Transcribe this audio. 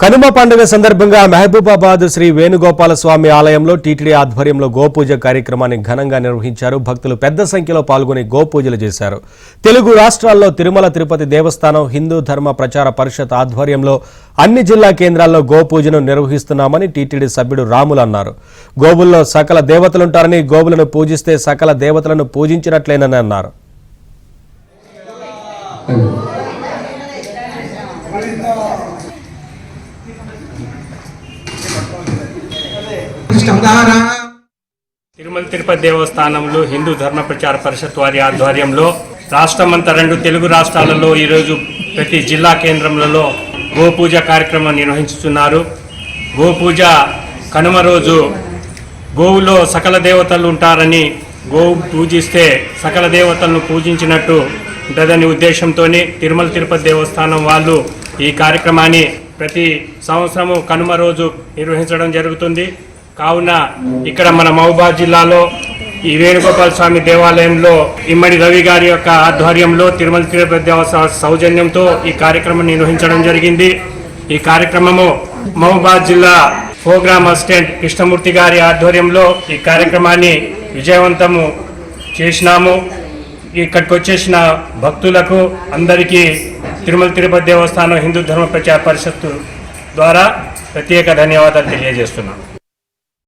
కనుమ పండుగ సందర్భంగా మహబూబాబాద్ శ్రీ వేణుగోపాల స్వామి ఆలయంలో టీటీడీ ఆధ్వర్యంలో గోపూజ కార్యక్రమాన్ని ఘనంగా నిర్వహించారు. భక్తులు పెద్ద సంఖ్యలో పాల్గొని గోపూజలు చేశారు. తెలుగు రాష్ట్రాల్లో తిరుమల తిరుపతి దేవస్థానం హిందూ ధర్మ ప్రచార పరిషత్ ఆధ్వర్యంలో అన్ని జిల్లా కేంద్రాల్లో గోపూజను నిర్వహిస్తున్నామని టీటీడీ సభ్యుడు రాములు అన్నారు. గోవుల్లో సకల దేవతలుంటారని, గోవులను పూజిస్తే సకల దేవతలను పూజించినట్లేనని అన్నారు. తిరుమల తిరుపతి దేవస్థానంలో హిందూ ధర్మ ప్రచార పరిషత్ వారి ఆధ్వర్యంలో రాష్ట్రమంతా 2 తెలుగు రాష్ట్రాలలో ఈరోజు ప్రతి జిల్లా కేంద్రంలో గోపూజ కార్యక్రమం నిర్వహించుతున్నారు. గోపూజ కనుమ రోజు గోవులో సకల దేవతలు ఉంటారని, గోవు పూజిస్తే సకల దేవతలను పూజించినట్టు ఉంటుందని ఉద్దేశంతో తిరుమల తిరుపతి దేవస్థానం వాళ్ళు ఈ కార్యక్రమాన్ని ప్రతి సంవత్సరము కనుమ రోజు నిర్వహించడం జరుగుతుంది. కావున ఇక్కడ మన మహబూబాబాద్ జిల్లాలో ఈ వేణుగోపాల స్వామి దేవాలయంలో ఇమ్మడి రవి గారి యొక్క ఆధ్వర్యంలో తిరుమల తిరుపతి దేవస్థానం సౌజన్యంతో ఈ కార్యక్రమం నిర్వహించడం జరిగింది. ఈ కార్యక్రమము మహబూబాబాద్ జిల్లా ప్రోగ్రామ్ అసిస్టెంట్ కృష్ణమూర్తి గారి ఆధ్వర్యంలో ఈ కార్యక్రమాన్ని విజయవంతము చేసినాము. ఇక్కడికి వచ్చేసిన భక్తులకు అందరికీ తిరుమల తిరుపతి దేవస్థానం హిందూ ధర్మ ప్రచార పరిషత్తు ద్వారా ప్రత్యేక ధన్యవాదాలు తెలియజేస్తున్నాం.